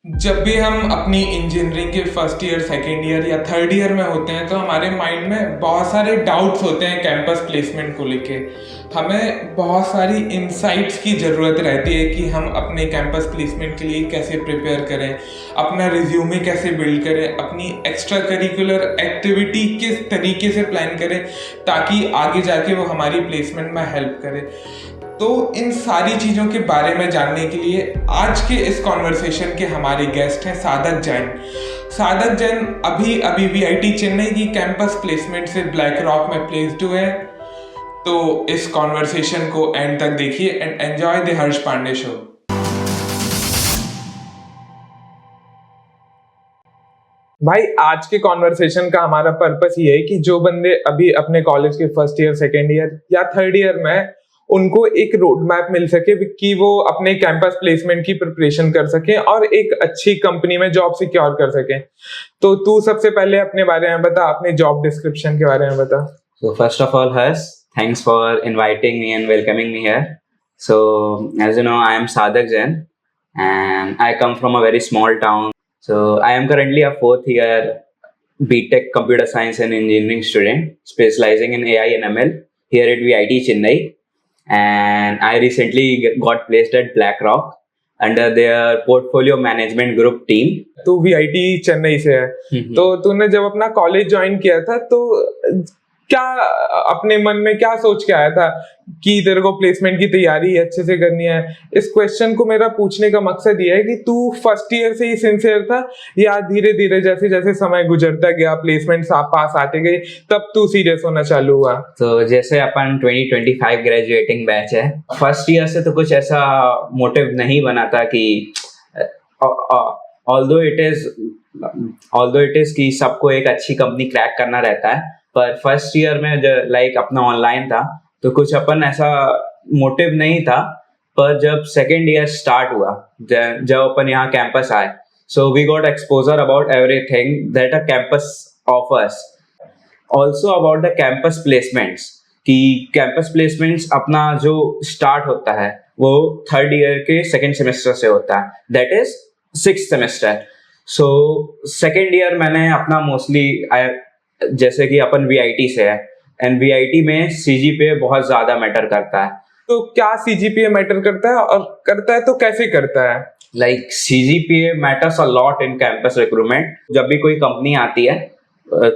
जब भी हम अपनी इंजीनियरिंग के फर्स्ट ईयर, सेकेंड ईयर या थर्ड ईयर में होते हैं तो हमारे माइंड में बहुत सारे डाउट्स होते हैं कैंपस प्लेसमेंट को लेके। हमें बहुत सारी इंसाइट्स की ज़रूरत रहती है कि हम अपने कैंपस प्लेसमेंट के लिए कैसे प्रिपेयर करें, अपना रिज्यूमे कैसे बिल्ड करें, अपनी एक्स्ट्रा करिकुलर एक्टिविटी किस तरीके से प्लान करें ताकि आगे जाके वो हमारी प्लेसमेंट में हेल्प करे। तो इन सारी चीज़ों के बारे में जानने के लिए आज के इस कॉन्वर्सेशन के हमारे गेस्ट हैं साधक जैन। साधक जैन अभी अभी वीआईटी चेन्नई की कैंपस प्लेसमेंट से ब्लैक रॉक में प्लेस्ड हुए हैं। तो इस कॉन्वर्सेशन को एंड तक देखिए and enjoy the Harsh Pandey show. भाई, आज के कॉन्वर्सेशन का हमारा पर्पस ये है कि जो बंदे अभी अपने कॉलेज के फर्स्ट ईयर, सेकेंड ईयर या थर्ड ईयर में, उनको एक रोड मैप मिल सके कि वो अपने कैंपस प्लेसमेंट की प्रिपरेशन कर सके और एक अच्छी कंपनी में जॉब सिक्योर कर सके। तो तू सबसे पहले अपने बारे में बता, अपने जॉब डिस्क्रिप्शन के बारे में बता। So first of all, Harsh, thanks for inviting me and welcoming me here. So as you know, I am Sadak Jain and I come from a very small town. So I am currently a fourth year BTech Computer Science and Engineering student specializing in AI and ML here at VIT Chennai. And I recently got placed at BlackRock under their portfolio management group team. तू VIT Chennai से है, तो तूने जब अपना college join किया था तो क्या अपने मन में क्या सोच के आया था कि तेरे को प्लेसमेंट की तैयारी अच्छे से करनी है? इस क्वेश्चन को मेरा पूछने का मकसद ये है कि तू फर्स्ट ईयर से ही सिंसियर था या धीरे धीरे जैसे जैसे समय गुजरता गया, प्लेसमेंट पास आते गए, तब तू सीरियस होना चालू हुआ? तो जैसे अपन 2025 ग्रेजुएटिंग बैच है, फर्स्ट ईयर से तो कुछ ऐसा मोटिव नहीं बना था कि ऑल्दो इट इज कि सबको एक अच्छी कंपनी क्रैक करना रहता है, पर फर्स्ट ईयर में जो लाइक अपना ऑनलाइन था तो कुछ अपन ऐसा मोटिव नहीं था। पर जब सेकेंड ईयर स्टार्ट हुआ, जब अपन यहाँ कैंपस आए, so we got exposure about everything that a campus offers, also about the campus placements. कि कैंपस प्लेसमेंट्स अपना जो स्टार्ट होता है वो थर्ड ईयर के सेकेंड सेमेस्टर से होता है, that is sixth semester. So second year मैंने अपना मोस्टली, जैसे कि अपन वीआईटी से है एंड वीआईटी में सीजीपीए बहुत ज्यादा मैटर करता है। तो क्या सीजीपीए मैटर करता है, और करता है तो कैसे करता है? Like CGPA matters a lot in campus recruitment. जब भी कोई कंपनी आती है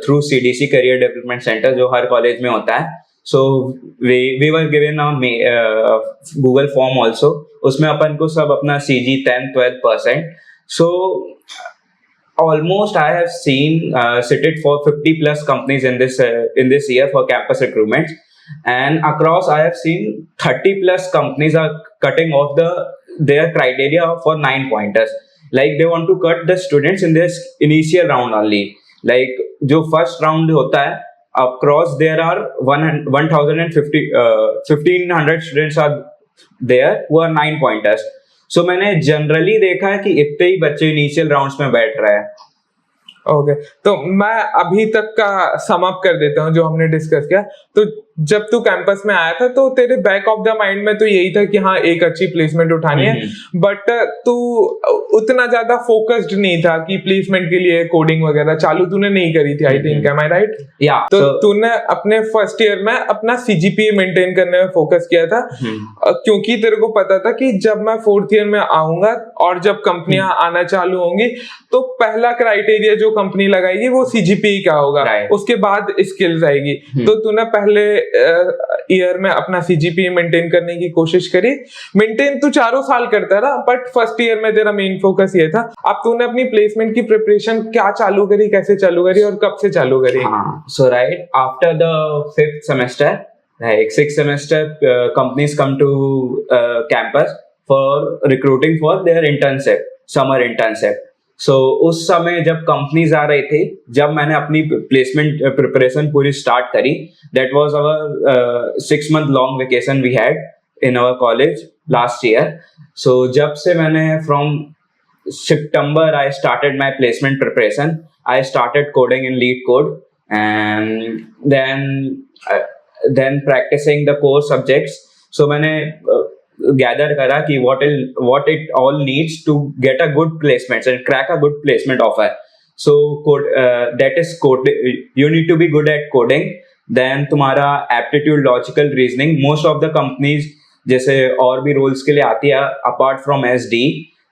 through CDC career development centre जो हर कॉलेज में होता है, so we were given a Google form also, उसमें अपन को सब अपना सीजी 10-12%। सो almost I have seen cited for 50 plus companies in this year for campus recruitment, and across I have seen 30 plus companies are cutting off their criteria for 9 pointers. Like they want to cut the students in this initial round only. Like जो first round होता है, across there are 1,500 students are there who are 9 pointers. सो मैंने generally देखा है कि इतने ही बच्चे initial rounds में बैठ रहे हैं। ओके, तो मैं अभी तक का सम अप कर देता हूँ जो हमने डिस्कस किया। तो जब तू कैंपस में आया था तो तेरे बैक ऑफ द माइंड में तो यही था कि हाँ एक अच्छी प्लेसमेंट उठानी है, बट तू उतना ज्यादा फोकस्ड नहीं था कि प्लेसमेंट के लिए कोडिंग वगैरह चालू तूने नहीं करी थी। I think, am I right? या तो तूने अपने फर्स्ट ईयर में अपना सीजीपीए मेंटेन करने में फोकस किया था, क्योंकि तेरे को पता था कि जब मैं फोर्थ ईयर में आऊंगा और जब कंपनियां आना चालू होंगी तो पहला क्राइटेरिया जो कंपनी लगाएगी वो सीजीपीए का होगा, उसके बाद स्किल्स आएगी। तो तूने पहले ईयर में अपना सीजीपीए मेंटेन करने की कोशिश करी। मेंटेन तू चारों साल करता रहा, बट फर्स्ट ईयर में तेरा मेन फोकस ये था। अब तूने अपनी प्लेसमेंट की प्रिपरेशन क्या चालू करी, कैसे चालू करी और कब से चालू करी? So right after the fifth semester, like sixth semester, companies come to campus for recruiting for their internship, summer internship. So उस समय जब कंपनीज आ रही थी, जब मैंने अपनी प्लेसमेंट प्रिपरेशन पूरी स्टार्ट करी, that was our 6 month long vacation we had in our college last year. So जब से मैंने from September I started my placement preparation. I started coding in Lead Code, and then practicing the core subjects. So मैंने gather करा कि what it all needs to get a good placement and crack a good placement offer. So that is code. You need to be good at coding. Then तुम्हारा aptitude, logical reasoning. Most of the companies जैसे और भी roles के लिए आती है apart from SD,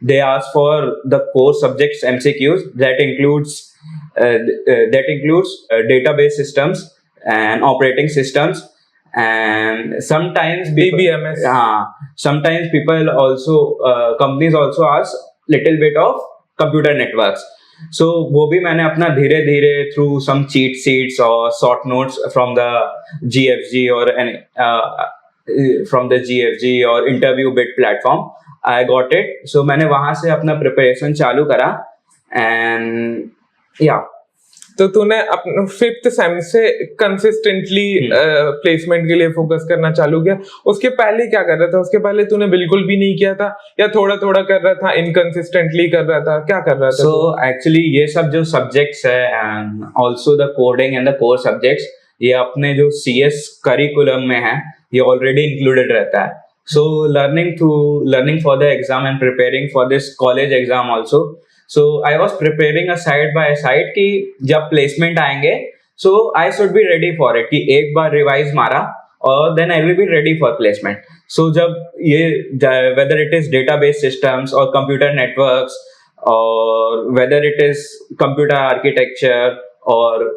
they ask for the core subjects MCQs that includes database systems and operating systems, and sometimes DBMS. sometimes people also companies also ask little bit of computer networks. So वो भी मैंने अपना धीरे धीरे through some cheat sheets or short notes from the GFG or interview bit platform I got it. So मैंने वहां से अपना प्रिपरेशन चालू करा and yeah. तो तूने अपने 5th सेम से कंसिस्टेंटली प्लेसमेंट के लिए फोकस करना चालू किया। उसके पहले क्या कर रहा था? उसके पहले तूने बिल्कुल भी नहीं किया था या थोड़ा थोड़ा कर रहा था, इनकंसिस्टेंटली कर रहा था, क्या कर रहा था? So actually ये सब जो सब्जेक्ट्स है and also the coding and the core subjects, ये अपने जो CS करिकुलम में है ये ऑलरेडी इंक्लूडेड रहता है. So learning for the exam and preparing for this college exam also. So I was preparing a side by side कि जब placement आएंगे so I should be ready for it कि एक बार revise मारा और then I will be ready for placement. So जब ये whether it is database systems or computer networks or whether it is computer architecture और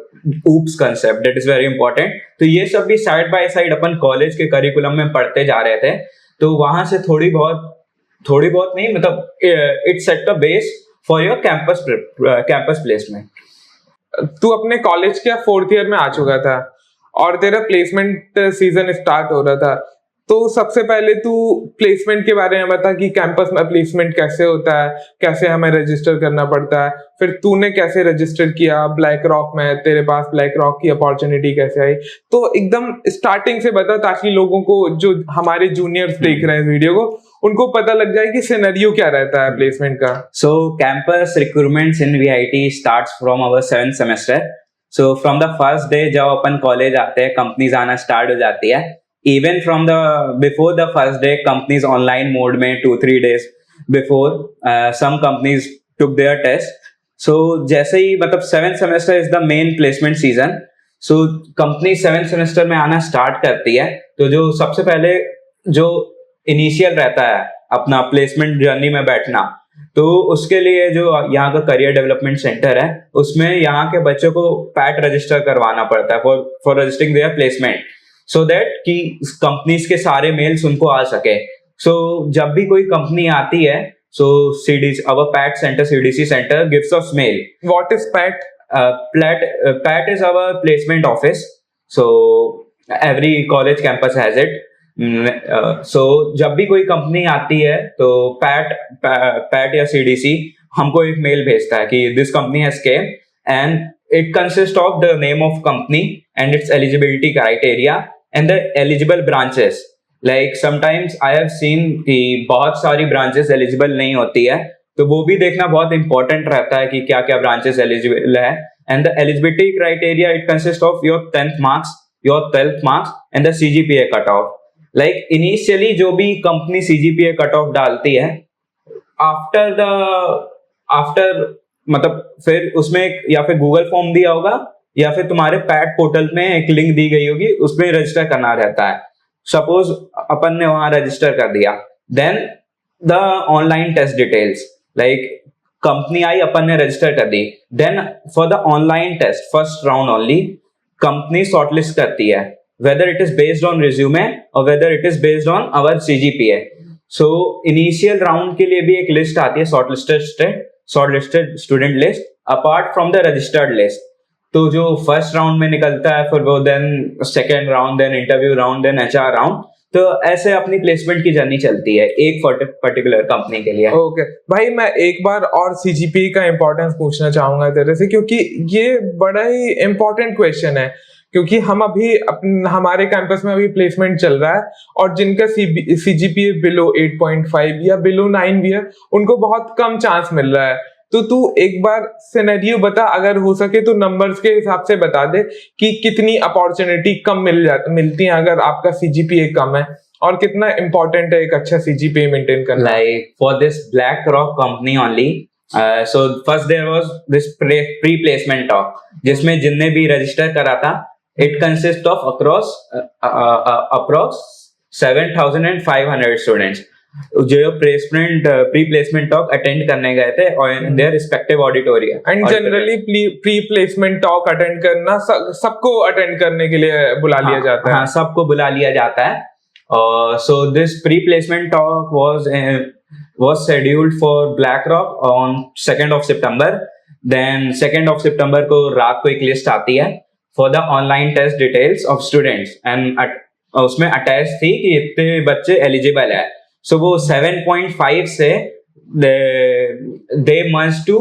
OOPS concept, that is very important. तो ये सब भी side by side upon college के curriculum में पढ़ते जा रहे थे. तो वहां से थोड़ी बहुत नहीं, मतलब it set the base for your campus placement. तू अपने कॉलेज के 4th ईयर में आ चुका था और तेरा प्लेसमेंट सीजन स्टार्ट हो रहा था, तो सबसे पहले तू प्लेसमेंट के बारे में बता कि कैंपस में प्लेसमेंट कैसे होता है, कैसे हमें रजिस्टर करना पड़ता है, फिर तूने कैसे रजिस्टर किया ब्लैक रॉक में, तेरे पास ब्लैक रॉक की अपॉर्चुनिटी कैसे आई, तो एकदम स्टार्टिंग से बता ताकि लोगों को, जो हमारे जूनियर्स देख रहे हैं इस वीडियो को, उनको पता लग जाए कि सिनेरियो क्या रहता है प्लेसमेंट का. So campus recruitments in VIT starts from our 7th semester. So from the first day जब अपन कॉलेज आते हैं कंपनीज आना स्टार्ट हो जाती है. Even from before the first day companies online mode में 2-3 days before some companies took their test. So जैसे ही मतलब 7th semester is the main placement season. So company 7th semester में आना स्टार्ट करती है, तो जो सबसे पहले जो इनिशियल रहता है अपना प्लेसमेंट जर्नी में बैठना, तो उसके लिए जो यहाँ का करियर डेवलपमेंट सेंटर है उसमें यहाँ के बच्चों को पैट रजिस्टर करवाना पड़ता है for registering their placement, so that कि कंपनीज के सारे मेल्स उनको आ सके. सो जब भी कोई कंपनी आती है, सो our PAT center, CDC center gives us mail. What is PAT? PAT is our placement office. So every college campus has it. So जब भी कोई कंपनी आती है तो पैट या CDC हमको एक मेल भेजता है कि this company has came and it consist of the name of company and it's eligibility criteria and the eligible branches. Like sometimes I have seen कि बहुत सारी ब्रांचेस एलिजिबल नहीं होती है, तो वो भी देखना बहुत इंपॉर्टेंट रहता है कि क्या क्या ब्रांचेस एलिजिबल है. And the eligibility criteria it consist of your 10th marks, your 12th marks and the CGPA cut off. Like initially जो भी कंपनी CGPA कट ऑफ डालती है, आफ्टर मतलब फिर उसमें या फिर गूगल फॉर्म दिया होगा या फिर तुम्हारे पैट पोर्टल में एक लिंक दी गई होगी, उसमें रजिस्टर करना रहता है. सपोज अपन ने वहां रजिस्टर कर दिया, then the online test details, like company I, अपन ने रजिस्टर कर दी, then for the online test first round only company shortlist करती है, whether it is based on resume or whether it is based on our CGPA. So initial round के लिए भी एक लिस्ट आती है, shortlisted student list apart from the registered list. तो जो फर्स्ट राउंड में निकलता है, फिर वो then second round, then interview round, then HR round, तो ऐसे अपनी प्लेसमेंट की जर्नी चलती है एक पर्टिकुलर कंपनी के लिए. ओके भाई, मैं एक बार और CGPA का इंपॉर्टेंस पूछना चाहूंगा तेरे से, क्योंकि ये बड़ा ही इंपॉर्टेंट क्वेश्चन है, क्योंकि हम अभी हमारे कैंपस में अभी प्लेसमेंट चल रहा है और जिनका CGPA बिलो 8.5 या बिलो 9 भी है, उनको बहुत कम चांस मिल रहा है. तो तू एक बार सिनेरियो बता, अगर हो सके तो नंबर्स के हिसाब से बता दे कि कितनी अपॉर्चुनिटी कम मिलती है अगर आपका CGPA कम है, और कितना इम्पोर्टेंट है एक अच्छा CGPA मेंटेन करना? Like for this BlackRock company only, so first there was this pre-placement talk, जिसमें जिनने भी रजिस्टर करा था, it consists of approx 7,500 students जो प्री प्लेसमेंट टॉक अटेंड करने गए थे और in their respective auditorium. And generally pre placement talk attend करना सबको अटेंड करने के लिए बुला लिया जाता है। हाँ, सबको बुला लिया जाता है। So this pre placement talk was scheduled for BlackRock on 2nd of September. Then 2nd of September को रात को एक लिस्ट आती है for the online test details of students and उसमें अटैच थी कि इतने बच्चे एलिजिबल है। सो वो 7.5 से they must to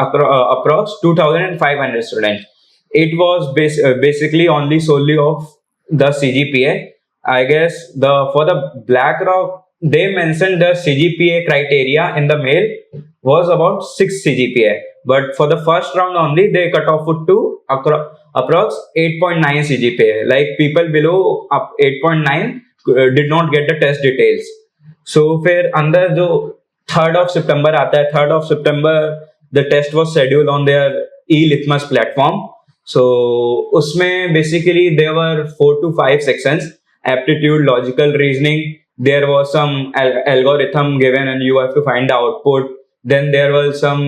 approx 2,500 students. It was basically solely of the CGPA. I guess for the BlackRock they mentioned the CGPA criteria in the mail was about 6 CGPA, but for the first round only they cut off it to approx 8.9 CGPA. Like people below 8.9 did not get the test details. So फिर अंदर जो 3rd of September आता है, 3rd of September the test was scheduled on their e-litmus platform. So उसमें basically there were 4 to 5 sections: aptitude, logical reasoning. There was some algorithm given and you have to find the output. Then there was some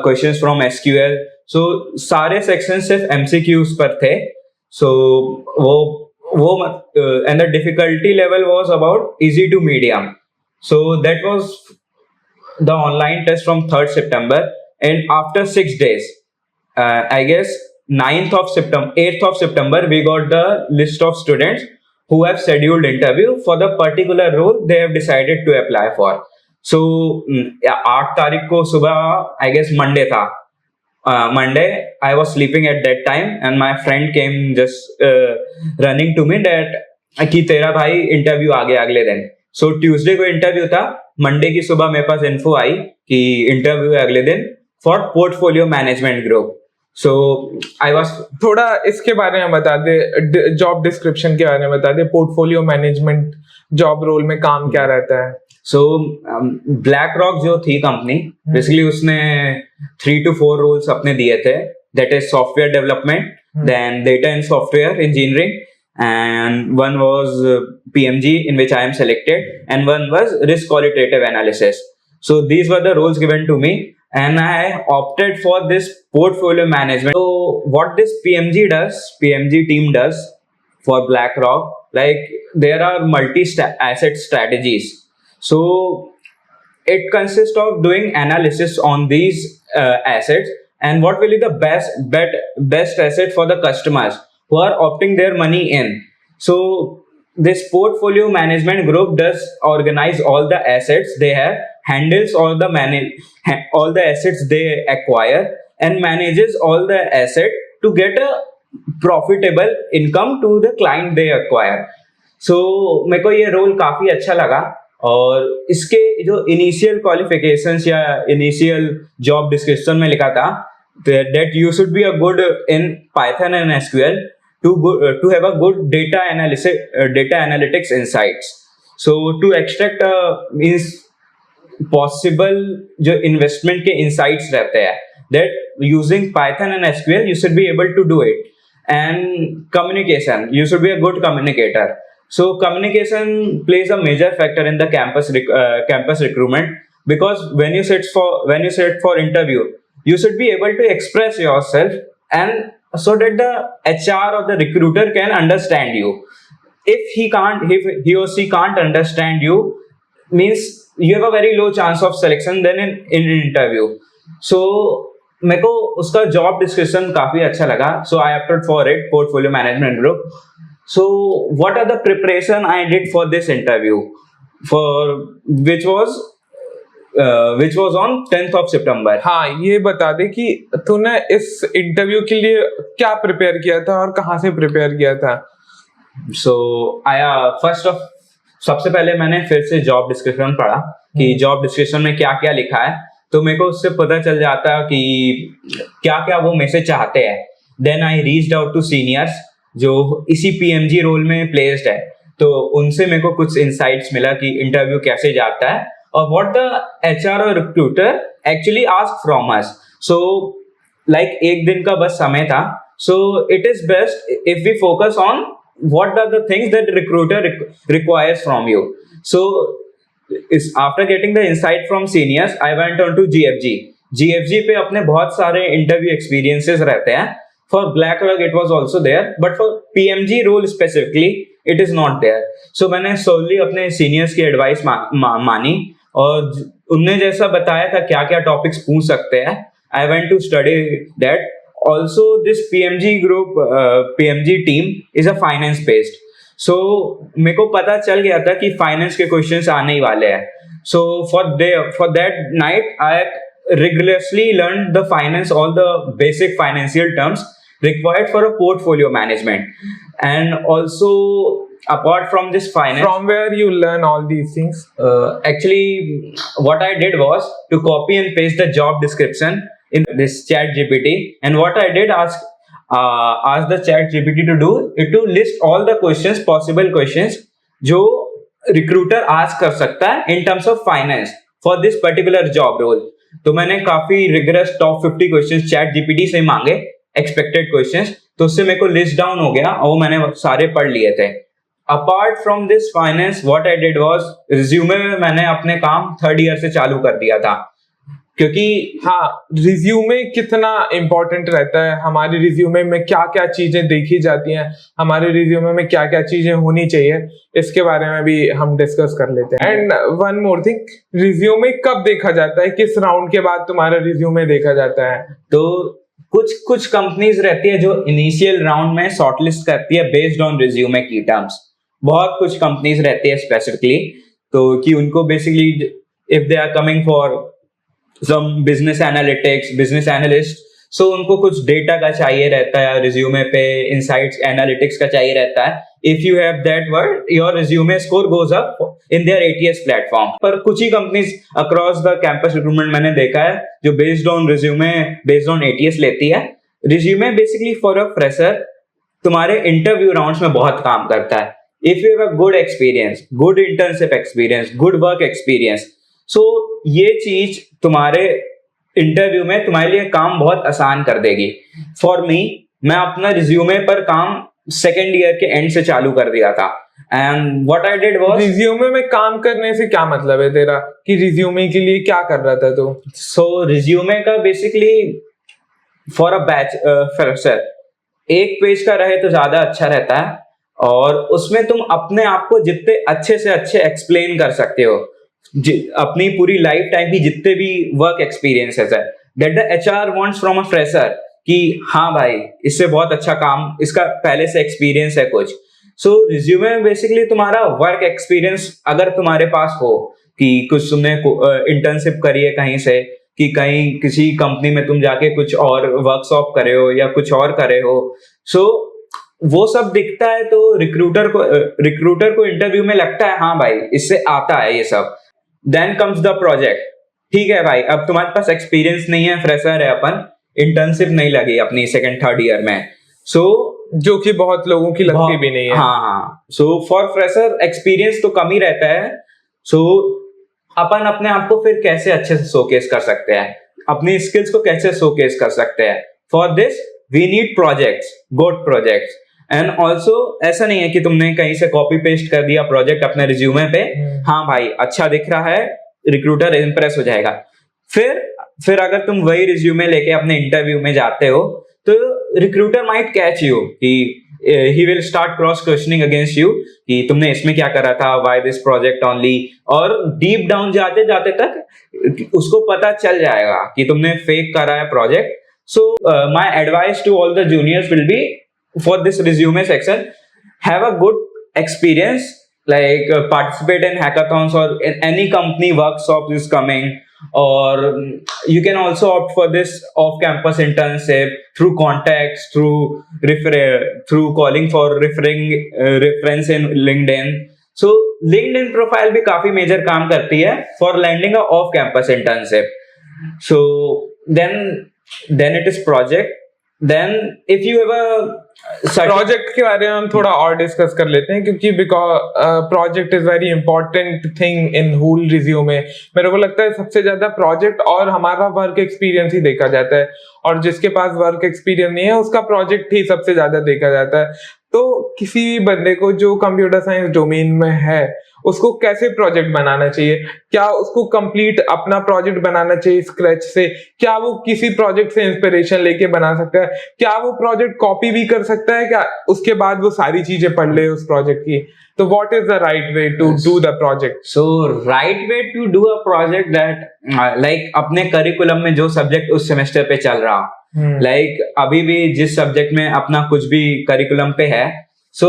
questions from SQL. So सारे sections सिर्फ MCQs पर थे. So वो and the difficulty level was about easy to medium. So that was the online test from 3rd September. And after 6 days, I guess 8th of September, we got the list of students who have scheduled interview for the particular role they have decided to apply for. So 8 तारीख को सुबह, I guess Monday था. Monday, I was sleeping at that time and my friend came just running to me that कि तेरा भाई interview आ गया अगले दिन. So Tuesday को इंटरव्यू था. Monday की सुबह मेरे पास इन्फो आई कि इंटरव्यू है अगले दिन for portfolio management group. So I was थोड़ा इसके बारे में बता दे, जॉब डिस्क्रिप्शन के बारे में बता दे, पोर्टफोलियो मैनेजमेंट जॉब रोल में काम क्या रहता है? So BlackRock जो थी कंपनी, बेसिकली उसने 3 to 4 रोल्स अपने दिए थे. That is software development, then data and software engineering, and one was PMG in which I am selected, and one was risk qualitative analysis. So these were the roles given to me. And I opted for this portfolio management. So what this PMG team does for BlackRock, like there are multi-asset strategies. So it consists of doing analysis on these assets and what will be the best asset for the customers who are opting their money in. So this portfolio management group does organize all the assets they have, handles all the assets they acquire, and manages all the asset to get a profitable income to the client they acquire. So मेरे को ये role काफी अच्छा लगा और इसके जो initial qualifications या इनिशियल जॉब डिस्क्रिप्शन में लिखा था that you should be a good in Python and SQL to have a good data analytics insights. So to extract means possible जो investment के insights रहते हैं, that using Python and SQL you should be able to do it. And communication, you should be a good communicator. So communication plays a major factor in the campus recruitment, because when you sit for interview, you should be able to express yourself and so that the HR or the recruiter can understand you. If he or she can't understand you, means you have a very low chance of selection then in an interview. So मेरे को उसका job description काफी अच्छा लगा. So I opted for it, portfolio management group. So what are the preparation I did for this interview, which was on 10th of September. हाँ, ये बता दे कि तूने इस इंटरव्यू के लिए क्या प्रिपेयर किया था और कहाँ से प्रिपेयर किया था? So सबसे पहले मैंने फिर से जॉब डिस्क्रिप्शन पढ़ा कि जॉब डिस्क्रिप्शन में क्या क्या लिखा है, तो मेरे को उससे पता चल जाता कि क्या क्या वो मेरे से चाहते हैं. Then I reached out to seniors जो इसी पीएमजी रोल में प्लेस्ड है, तो उनसे मेरे को कुछ इंसाइट्स मिला कि इंटरव्यू कैसे जाता है और व्हाट द एचआर और recruiter actually ask from us. So like एक दिन का बस समय था, so it is best if we focus on what are the things that recruiter requires from you. So is after getting the insight from seniors, I went on to GFG पे अपने बहुत सारे इंटरव्यू एक्सपीरियंसेस रहते हैं. For BlackRock it was also there, but for PMG role specifically it is not there. So मैंने solely अपने seniors की advice मानी और उनने जैसा बताया था क्या क्या टॉपिक्स पूछ सकते हैं, I went to study that. Also, this PMG group, PMG team is a finance based. So मेरे को पता चल गया था कि फाइनेंस के क्वेश्चंस आने ही वाले हैं. So for that night, I rigorously learned the finance, all the basic financial terms required for a portfolio management. And also, apart from this finance, From where you learn all these things? Actually, what I did was to copy and paste the job description in this chat GPT, and what I did ask the chat GPT to do it to list all the possible questions जो recruiter ask कर सकता है in terms of finance for this particular job role. तो मैंने काफी rigorous top 50 questions chat GPT से मांगे, expected questions, तो उससे मेरे को list down हो गया और वो मैंने सारे पढ़ लिए थे. Apart from this finance, what I did was resume में मैंने अपने काम थर्ड ईयर से चालू कर दिया था, क्योंकि हाँ, रिज्यूमे कितना इम्पोर्टेंट रहता है. हमारे रिज्यूमे में क्या क्या चीजें देखी जाती हैं, हमारे रिज्यूमे में क्या क्या चीजें होनी चाहिए, इसके बारे में भी हम डिस्कस कर लेते हैं. And one more thing, resume कब देखा जाता है, किस राउंड के बाद तुम्हारा रिज्यूमे देखा जाता है? तो कुछ कंपनीज रहती है जो इनिशियल राउंड में शॉर्टलिस्ट करती है बेस्ड ऑन रिज्यूमे की टर्म्स. बहुत कुछ कंपनीज रहती है स्पेसिफिकली, तो कि उनको basically if they are coming for some business analytics, business analyst, so उनको कुछ डेटा का चाहिए रहता है रिज्यूमे पे, insights analytics का चाहिए रहता है. If you have that word, your resume score goes up in their ATS platform. पर कुछ ही companies across the campus recruitment मैंने देखा है जो based on resume, based on ATS लेती है. Resume basically for a fresher तुम्हारे interview rounds में बहुत काम करता है. If you have a good experience, good internship experience, good work experience, so ये चीज तुम्हारे इंटरव्यू में तुम्हारे लिए काम बहुत आसान कर देगी. फॉर मी, मैं अपना रिज्यूमे पर काम सेकेंड ईयर के एंड से चालू कर दिया था. And what I did was, resume में काम करने से क्या मतलब है तेरा, कि रिज्यूमे के लिए क्या कर रहा था तू? सो रिज्यूमे का basically for a batch fresher एक पेज का रहे तो ज्यादा अच्छा रहता है, और उसमें तुम अपने आप को जितने अच्छे से अच्छे एक्सप्लेन कर सकते हो, अपनी पूरी लाइफ टाइम की जितने भी वर्क एक्सपीरियंसेस है, that the HR wants from a fresher, कि हाँ भाई इससे बहुत अच्छा काम, इसका पहले से एक्सपीरियंस है कुछ. सो रिज्यूमे में बेसिकली तुम्हारा वर्क एक्सपीरियंस अगर तुम्हारे पास हो, कि कुछ तुमने इंटर्नशिप करी है कहीं से, कि कहीं किसी कंपनी में तुम जाके कुछ और वर्कशॉप करे हो या कुछ और करे हो, सो वो सब दिखता है तो रिक्रूटर को इंटरव्यू में लगता है हाँ भाई इससे आता है ये सब. Then comes the project. ठीक है भाई, अब तुम्हारे पास एक्सपीरियंस नहीं है, फ्रेशर है अपन, इंटर्नशिप नहीं लगी अपनी सेकंड थर्ड ईयर में, सो जो कि बहुत लोगों की लगती भी नहीं है. हाँ. सो फॉर फ्रेशर एक्सपीरियंस तो कम ही रहता है. सो अपन अपने आप को फिर कैसे अच्छे से शोकेस कर सकते हैं, अपनी स्किल्स को कैसे शोकेस कर सकते हैं. For this we need projects, good projects. And also ऐसा नहीं है कि तुमने कहीं से कॉपी पेस्ट कर दिया प्रोजेक्ट अपने रिज्यूमे पे, हाँ भाई अच्छा दिख रहा है, रिक्रूटर इम्प्रेस हो जाएगा. फिर अगर तुम वही रिज्यूमे लेके अपने इंटरव्यू में जाते हो तो रिक्रूटर माइट कैच यू, कि he will start cross questioning against you कि तुमने इसमें क्या करा था, व्हाई दिस प्रोजेक्ट ओनली, और डीप डाउन जाते जाते तक उसको पता चल जाएगा कि तुमने फेक करा है project. So my advice to all the juniors will be, for this resume section, have a good experience, like participate in hackathons or in any company workshop is coming, or you can also opt for this off-campus internship through contacts, through calling for reference in LinkedIn. So LinkedIn profile भी काफी major काम करती है for landing a off-campus internship. So then it is project. then if you have a project के बारे में हम थोड़ा और डिस्कस कर लेते हैं, क्योंकि because project is very important thing in whole resume. मेरे को लगता है सबसे ज्यादा प्रोजेक्ट और हमारा वर्क एक्सपीरियंस ही देखा जाता है, और जिसके पास वर्क एक्सपीरियंस नहीं है उसका प्रोजेक्ट ही सबसे ज्यादा देखा जाता है। तो किसी भी बंदे को जो कंप्यूटर साइंस डोमेन में है उसको कैसे प्रोजेक्ट बनाना चाहिए? क्या उसको कंप्लीट अपना प्रोजेक्ट बनाना चाहिए स्क्रैच से? क्या वो किसी प्रोजेक्ट से इंस्पिरेशन लेके बना सकता है? क्या वो प्रोजेक्ट कॉपी भी कर सकता है? क्या उसके बाद वो सारी चीजें पढ़ ले उस प्रोजेक्ट की? तो what is the right way to do the project? So right way to do a project that like अपने करिकुलम में जो सब्जेक्ट उस सेमेस्टर पे चल रहा, like अभी भी जिस सब्जेक्ट में अपना कुछ भी करिकुलम पे है, so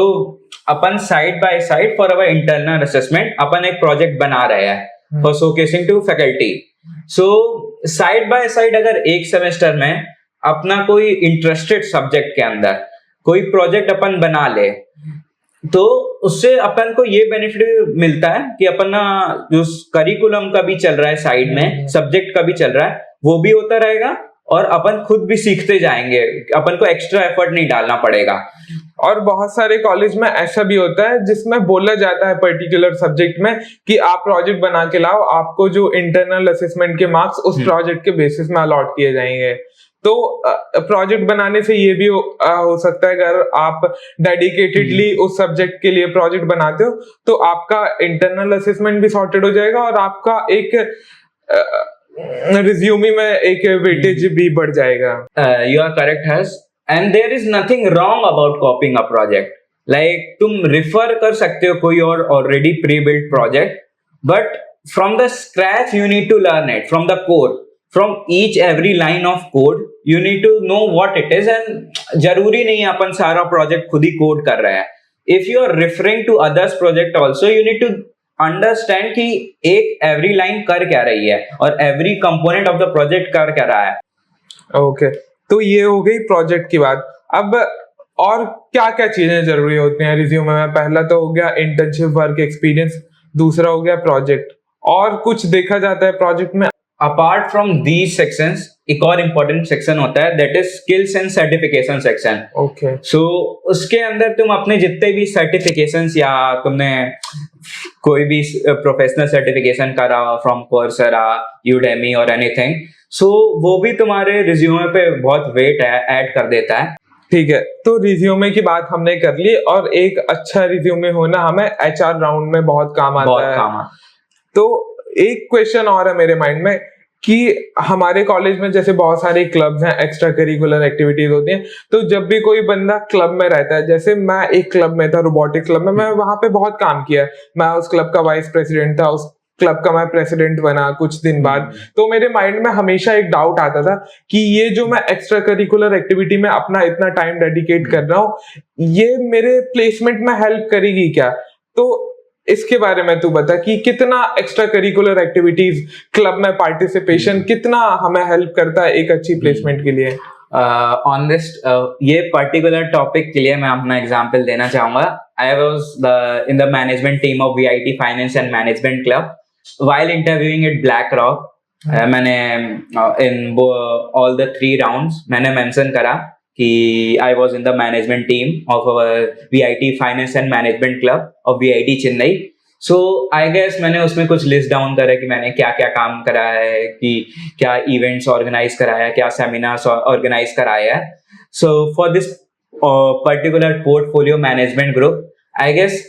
अपन side by side for our internal assessment अपन एक प्रोजेक्ट बना रहे हैं for showcasing to faculty. So side by side अगर एक सेमेस्टर में अपना कोई इंटरेस्टेड सब्जेक्ट के अंदर कोई प्रोजेक्ट अपन बना ले, तो उससे अपन को ये बेनिफिट मिलता है कि अपन जो करिकुलम का भी चल रहा है साइड में, सब्जेक्ट का भी चल रहा है, वो भी होता रहेगा और अपन खुद भी सीखते जाएंगे, अपन को एक्स्ट्रा एफर्ट नहीं डालना पड़ेगा। और बहुत सारे कॉलेज में ऐसा भी होता है जिसमें बोला जाता है पर्टिकुलर सब्जेक्ट में कि आप प्रोजेक्ट बना के लाओ, आपको जो इंटरनल असेसमेंट के मार्क्स उस प्रोजेक्ट के बेसिस में अलॉट किए जाएंगे। तो प्रोजेक्ट बनाने से ये भी हो सकता है, अगर आप डेडिकेटेडली उस सब्जेक्ट के लिए प्रोजेक्ट बनाते हो तो आपका इंटरनल असेसमेंट भी सॉर्टेड हो जाएगा और आपका एक रिज्यूमे में एक वेटेज भी बढ़ जाएगा। You are correct Harsh, and there is nothing wrong about copying a project. Like तुम रिफर कर सकते हो कोई और already pre built project, but from the scratch you need to learn it from the code, from each every line of code you need to know what it is. And जरूरी नहीं है अपन सारा project खुद ही code कर रहे हैं। If you are referring to others project also, you need to understand कि एक एवरी लाइन कर क्या रही है और every component of the project कर क्या रहा है। ओके, तो ये हो गई प्रोजेक्ट की बात। अब और क्या क्या चीजें जरूरी होती हैं रिज्यूमे में? पहला तो हो गया इंटर्नशिप वर्क एक्सपीरियंस, दूसरा हो गया प्रोजेक्ट, और कुछ देखा जाता है प्रोजेक्ट में? अपार्ट फ्रॉम दीज सेक्शंस एक और इम्पोर्टेंट सेक्शन होता है, that is skills and certification section. Okay, so उसके अंदर तुम अपने जितने भी सर्टिफिकेशंस या तुमने कोई भी प्रोफेशनल सर्टिफिकेशन करा फ्रॉम कोर्सेरा, यूडेमी और एनीथिंग, सो वो भी तुम्हारे रिज्यूमे पे बहुत वेट ऐड कर देता है। ठीक है, तो रिज्यूमे की बात हमने कर ली, और एक अच्छा रिज्यूमे होना हमें एचआर राउंड में बहुत काम आता है। तो एक क्वेश्चन और है मेरे माइंड में कि हमारे कॉलेज में जैसे बहुत सारे क्लब्स हैं, एक्स्ट्रा करिकुलर एक्टिविटीज होती हैं, तो जब भी कोई बंदा क्लब में रहता है, जैसे मैं एक क्लब में था, रोबोटिक क्लब में, मैं वहां पे बहुत काम किया, मैं उस क्लब का वाइस प्रेसिडेंट था, उस क्लब का मैं प्रेसिडेंट बना कुछ दिन बाद। तो मेरे माइंड में हमेशा एक डाउट आता था कि ये जो मैं एक्स्ट्रा करिकुलर एक्टिविटी में अपना इतना टाइम डेडिकेट कर रहा हूँ, ये मेरे प्लेसमेंट में हेल्प करेगी क्या? तो इसके बारे में तू बता कि कितना एक्स्ट्रा करिकुलर एक्टिविटीज, क्लब में पार्टिसिपेशन कितना हमें हेल्प करता है एक अच्छी प्लेसमेंट के लिए? ऑन दिस ये पर्टिकुलर टॉपिक के लिए मैं अपना एग्जांपल देना चाहूंगा। I was in the management team of VIT finance and management club while interviewing at BlackRock. मैंने इन ऑल द 3 राउंड्स मैंने मेंशन करा कि I was in the management team of our VIT finance and management club of VIT Chennai. So I guess मैंने उसमें कुछ list down करा कि मैंने क्या क्या काम करा है, कि क्या इवेंट्स ऑर्गेनाइज कराया है, क्या सेमिनार्स ऑर्गेनाइज कराया है। So for this particular portfolio management group, I guess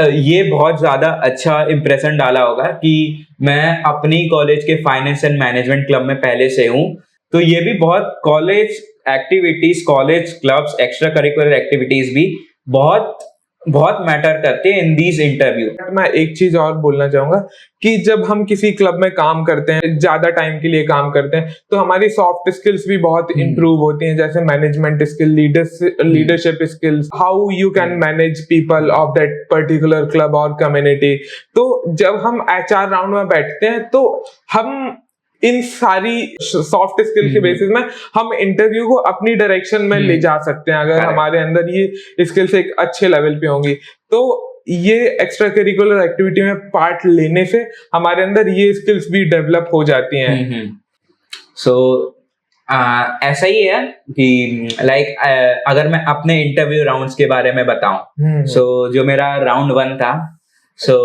ये बहुत ज्यादा अच्छा इंप्रेशन डाला होगा कि मैं अपनी कॉलेज के फाइनेंस एंड मैनेजमेंट क्लब में पहले से हूँ। तो ये भी बहुत college activities, college clubs, extra curricular activities भी बहुत बहुत मैटर करते हैं इन दीज इंटरव्यू। मैं एक चीज और बोलना चाहूंगा कि जब हम किसी क्लब में काम करते हैं, ज्यादा टाइम के लिए काम करते हैं, तो हमारी सॉफ्ट स्किल्स भी बहुत इंप्रूव होती हैं, जैसे management skill, leadership skills, how you can manage people of that particular club और कम्युनिटी। तो जब हम HR राउंड में बैठते हैं तो हम इन सारी सॉफ्ट स्किल के बेसिस में हम इंटरव्यू को अपनी डायरेक्शन में ले जा सकते हैं, अगर हमारे अंदर ये स्किल्स एक अच्छे लेवल पे होंगी। तो ये एक्स्ट्रा करिकुलर एक्टिविटी में पार्ट लेने से हमारे अंदर ये स्किल्स भी डेवलप हो जाती हैं। सो ऐसा ही है कि लाइक अगर मैं अपने इंटरव्यू राउंड्स के बारे में बताऊं, सो जो मेरा राउंड 1 था, so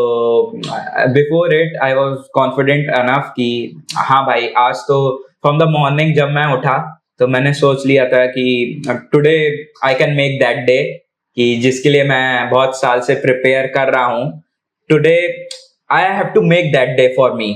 before it I was confident enough कि हाँ भाई, आज तो फ्रॉम द मॉर्निंग जब मैं उठा तो मैंने सोच लिया था कि today I can make that day, कि जिसके लिए मैं बहुत साल से प्रिपेयर कर रहा हूँ, today I have to make that day for me.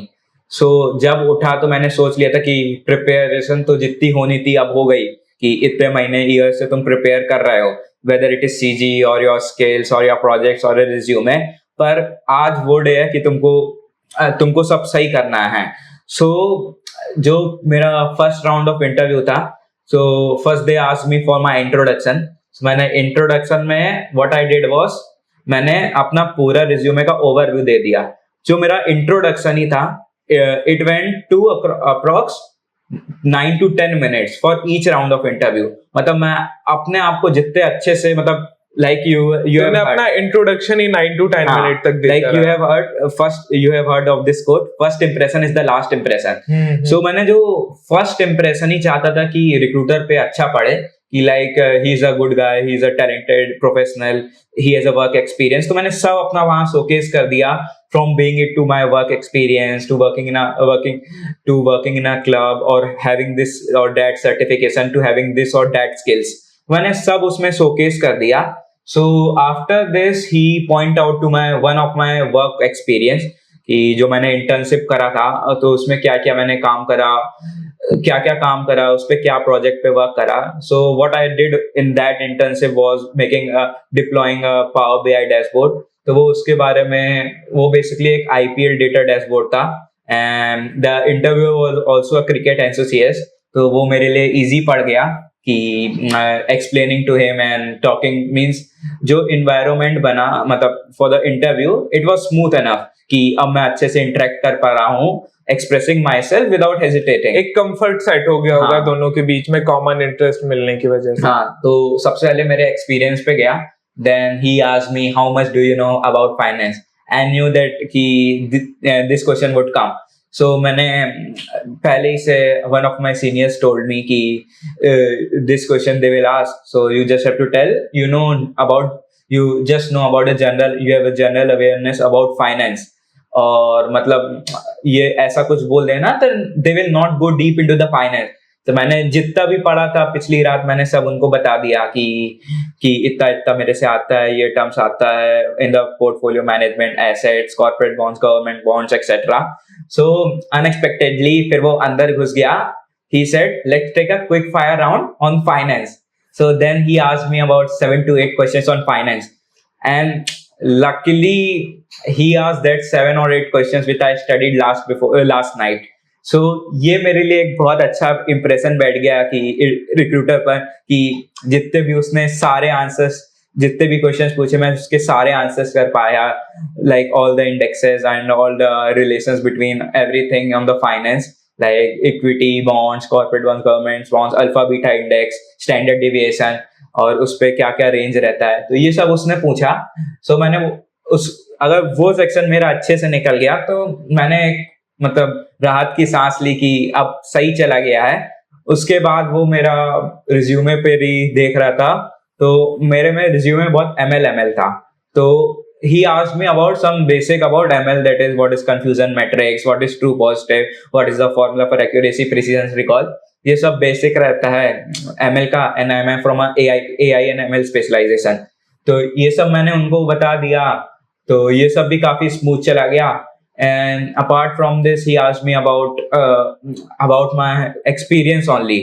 So जब उठा तो मैंने सोच लिया था कि प्रिपरेशन तो जितनी होनी थी अब हो गई, कि इतने महीने ईयर से तुम प्रिपेयर कर रहे हो, वेदर इट इज सीजी और योर स्किल्स और योर प्रोजेक्ट्स और रिज्यूमे, पर आज वो डे है कि तुमको सब सही करना है। सो जो मेरा फर्स्ट राउंड ऑफ इंटरव्यू था, so first they asked me for my introduction. मैंने इंट्रोडक्शन में व्हाट आई डिड वाज, मैंने अपना पूरा रिज्यूमे का ओवरव्यू दे दिया। जो मेरा इंट्रोडक्शन ही था, it went to approx 9 to 10 minutes for each round of interview। मतलब मैं अपने आप को जितने अच्छे से, मतलब like you have अपना इंट्रोडक्शन ही 9 to 10 मिनट तक देता like you have heard of this quote, first impression is the last impression। so मैंने जो first impression ही चाहता था कि रिक्रूटर पे अच्छा पड़े, कि like he is a good guy, he is a talented professional, he has a work experience, तो मैंने सब अपना वहाँ showcase कर दिया, from being it to my work experience to working in a club or having this or that certification to having this or that skills, मैंने सब उसमें showcase कर दिया। so after this he point out to one of my work experience, कि जो मैंने internship करा था तो उसमें क्या क्या मैंने काम करा, उस पे क्या प्रोजेक्ट पे वर्क करा। So what I did in that internship was deploying a power BI dashboard. तो वो उसके बारे में, वो बेसिकली एक आईपीएल डेटा डैशबोर्ड था, and the interview was also a cricket enthusiast. तो वो मेरे लिए इजी पड़ गया कि explaining to him and talking means जो इन्वायरमेंट बना, मतलब for the interview it was smooth enough कि अब मैं अच्छे से इंटरेक्ट कर पा रहा हूँ, expressing my self without hesitating. एक कंफर्ट सेट हो गया होगा दोनों के बीच में, कॉमन इंटरेस्ट मिलने की वजह से। हाँ, तो सबसे पहले मेरे एक्सपीरियंस पे गया, then he asked me how much do you know about finance. I knew that कि this question would come. So मैंने पहले ही से, one of my seniors told me कि this question they will ask, so you just have to tell you know about, you just know about you have a general awareness about finance, और मतलब ये ऐसा कुछ बोल देना तो they will not go deep into the finance। तो मैंने जितना भी पढ़ा था पिछली रात, मैंने सब उनको बता दिया कि इतना इतना मेरे से आता है, ये टर्म्स आता है in the portfolio management, assets, corporate bonds, government bonds etcetera. So unexpectedly फिर वो अंदर घुस गया। he said let's take a quick fire round on finance। So then he asked me about 7 to 8 questions on finance, and luckily he asked that 7 or 8 questions which I studied last night। So ये मेरे लिए एक बहुत अच्छा impression बैठ गया कि recruiter पर, कि जितने भी उसने सारे आंसर्स, जितने भी क्वेश्चंस पूछे मैं उसके सारे आंसर्स कर पाया, like all the indexes and all the relations between everything on the finance, like equity, bonds, corporate bonds, government bonds, alpha beta index, standard deviation, और उस पे क्या क्या रेंज रहता है, तो ये सब उसने पूछा। सो मैंने अगर वो सेक्शन मेरा अच्छे से निकल गया तो मैंने मतलब राहत की सांस ली कि अब सही चला गया है। उसके बाद वो मेरा रिज्यूमे पे भी देख रहा था, तो मेरे में रिज्यूमे बहुत ML था। तो he asked me about some basic about ML, that is what is confusion matrix, what is true positive, what is the formula for accuracy, precision, recall। ये सब बेसिक रहता है ML का, and I am from a AI and ML specialization। तो ये सब मैंने उनको बता दिया, तो ये सब भी काफी स्मूथ चला गया। And apart from this he asked me about my experience only।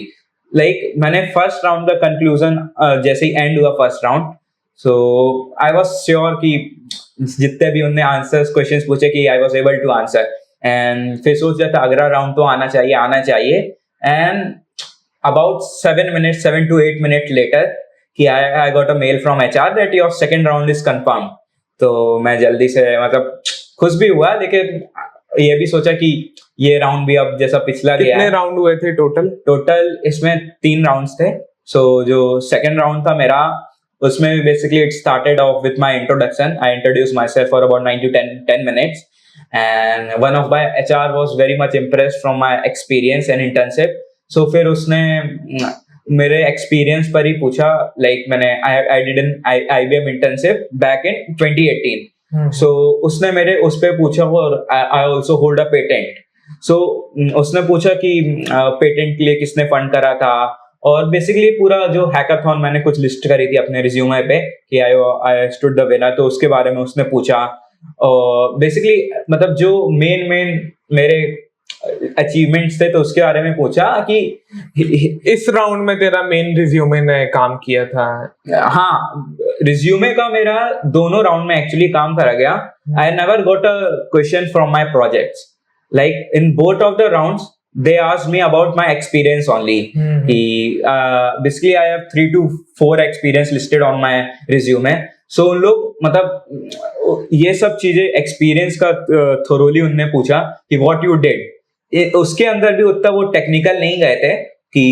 like मैंने फर्स्ट राउंड का कंक्लूजन जैसे ही एंड हुआ first round, so I was sure कि जितने भी उन्होंने आंसर्स क्वेश्चंस पूछे कि I was able to answer, and फिर सोच रहा था अगला राउंड तो आना चाहिए। And about 7 to 8 minutes later कि I got a mail from HR that your second round is confirm. तो मैं जल्दी से मतलब खुश भी हुआ, लेकिन ये भी सोचा कि ये राउंड भी अब जैसा पिछला गया। कितने राउंड हुए थे टोटल इसमें 3 राउंड्स थे। सो जो सेकंड राउंड था मेरा, उसमें basically it started off with my introduction. I introduce my self for about 9 to 10 minutes, and one of my HR was very much impressed from my experience and internship। So फिर उसने मेरे experience पर ही पूछा, like मैंने I did an IBM internship back in 2018. So उसने मेरे उस पे पूछा, और I also hold a patent. So उसने पूछा कि पेटेंट के लिए किसने फंड करा था, और बेसिकली पूरा जो हैकाथॉन मैंने कुछ लिस्ट करी थी अपने रिज्यूमे पे कि आई स्टूड द विनर, तो उसके बारे में उसने पूछा. और बेसिकली मतलब जो मेन मेरे अचीवमेंट्स थे तो उसके बारे में पूछा कि इस राउंड में तेरा मेन रिज्यूमे ने काम किया था. हाँ, रिज्यूमे का मेरा दोनों राउंड में एक्चुअली काम करा गया. I never got a question from my projects. Like in both of the rounds they asked me about my experience only. Basically I have 3 to 4 experience listed on my resume. So उन लोग मतलब ये सब चीजें experience का thoroughly उनने पूछा कि what you did. उसके अंदर भी उतना वो टेक्निकल नहीं गए थे कि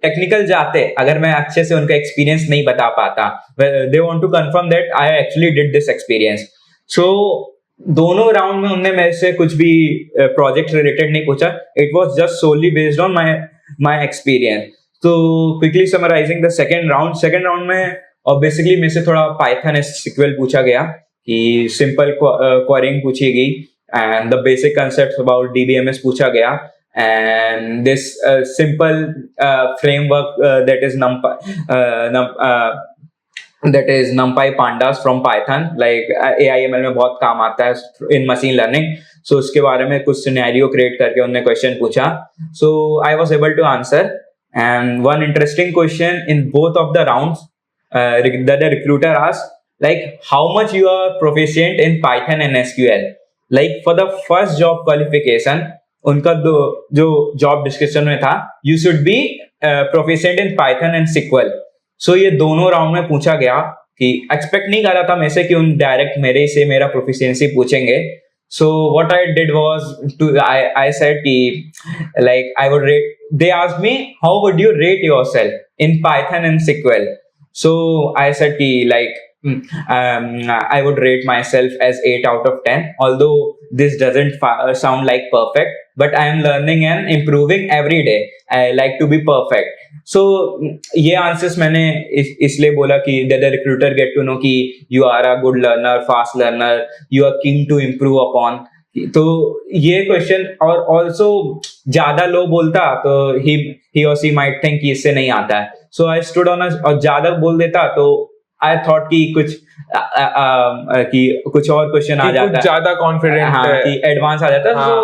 टेक्निकल जाते अगर मैं अच्छे से उनका एक्सपीरियंस नहीं बता पाता. They want to confirm that I actually did this experience. So दोनों राउंड में उन्होंने मेरे से कुछ भी प्रोजेक्ट रिलेटेड नहीं पूछा. It was just solely based on my experience. तो quickly summarising the second round में और बेसिकली मेरे से थोड़ा पाइथन SQL पूछा गया कि सिंपल क्वेरीइंग पूछी गई, and the basic concepts about DBMS पूछा गया, and this simple framework that is NumPy Pandas from Python. Like AI/ML में बहुत काम आता है in machine learning. So उसके बारे में कुछ सिनेरियो क्रिएट करके उन्होंने क्वेश्चन पूछा. So I was able to answer. And one interesting question in both of the rounds that the recruiter asked, like how much you are proficient in Python and SQL. Like for the first job qualification, उनका जो job description में था, you should be proficient in Python and SQL. सो ये दोनों round में पूछा गया कि एक्सपेक्ट नहीं कर रहा था मेरे से कि उन डायरेक्ट मेरे से मेरा प्रोफिशिएंसी पूछेंगे. So what I did was to I said कि like I would rate, they asked me how would you rate yourself in Python and SQL. So I said कि like I would rate myself as 8 out of 10, although this doesn't sound like perfect, but I am learning and improving every day. I like to be perfect. So ये answers मैंने इसलिए बोला कि the recruiter get to know कि you are a good learner, fast learner, you are keen to improve upon. तो ये question और also ज्यादा लो बोलता तो he or she might think कि इससे नहीं आता है. So I stood on और ज्यादा बोल देता तो I thought कि कुछ और क्वेश्चन आ जाता है, ज्यादा कॉन्फिडेंट, हाँ, कि एडवांस आ जाता है. So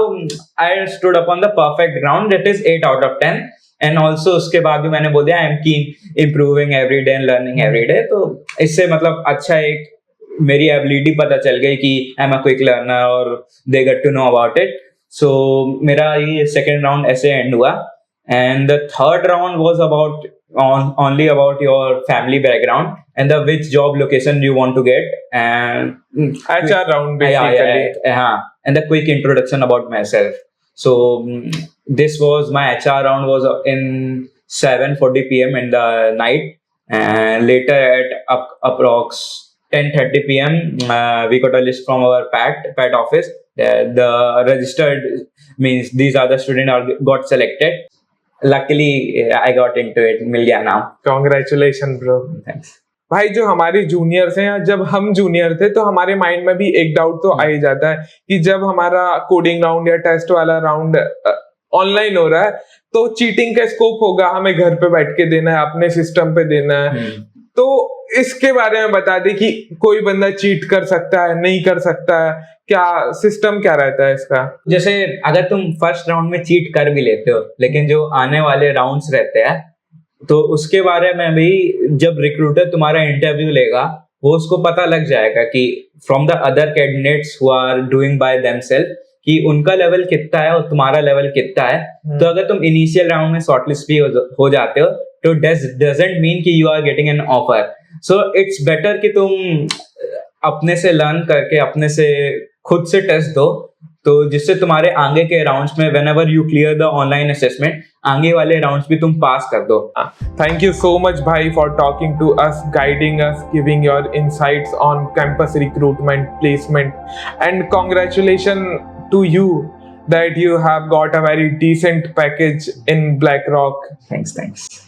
I stood upon the perfect ground, that is 8 out of 10. And also उसके बाद भी मैंने बोल दिया I am keen improving every day and learning every day. तो इससे मतलब अच्छा एक मेरी एबिलिटी पता चल गई कि I am a quick learner और they get to know about it. So मेरा ये सेकेंड राउंड ऐसे एंड हुआ. And the third round was about only about your family background and the which job location you want to get, and HR round basically. And the quick introduction about myself. So this was my HR round was in 7:40 PM in the night, and later at approx 10:30 PM we got a list from our PAT office. The registered means these are the students got selected. Luckily I got into it, मिल गया नाम. Congratulations bro. Thanks. भाई जो हमारे juniors हैं, जब हम junior थे तो हमारे माइंड में भी एक डाउट तो आ ही जाता है कि जब हमारा कोडिंग राउंड या टेस्ट वाला राउंड ऑनलाइन हो रहा है तो चीटिंग का स्कोप होगा, हमें घर पे बैठ के देना है, अपने सिस्टम पे देना है. तो इसके बारे में बता दे कि कोई बंदा चीट कर सकता है, नहीं कर सकता है, क्या सिस्टम क्या रहता है इसका. जैसे अगर तुम फर्स्ट राउंड में चीट कर भी लेते हो, लेकिन जो आने वाले राउंड्स रहते हैं तो उसके बारे में भी जब रिक्रूटर तुम्हारा इंटरव्यू लेगा वो उसको पता लग जाएगा कि from the other candidates who are doing by themselves कि उनका लेवल कितना है और तुम्हारा लेवल कितना है. तो अगर तुम इनिशियल राउंड में शॉर्टलिस्ट भी हो जाते हो तो डजंट मीन कि you are getting an offer. So it's better कि तुम अपने से लर्न करके अपने से खुद से टेस्ट दो, तो जिससे तुम्हारे आगे के राउंड्स में whenever you clear the online assessment आगे वाले राउंड्स भी तुम पास कर दो. थैंक यू सो मच भाई for talking to us, guiding us, giving your insights on campus recruitment, placement, and congratulation to you that you have got a very decent package in BlackRock. Thanks.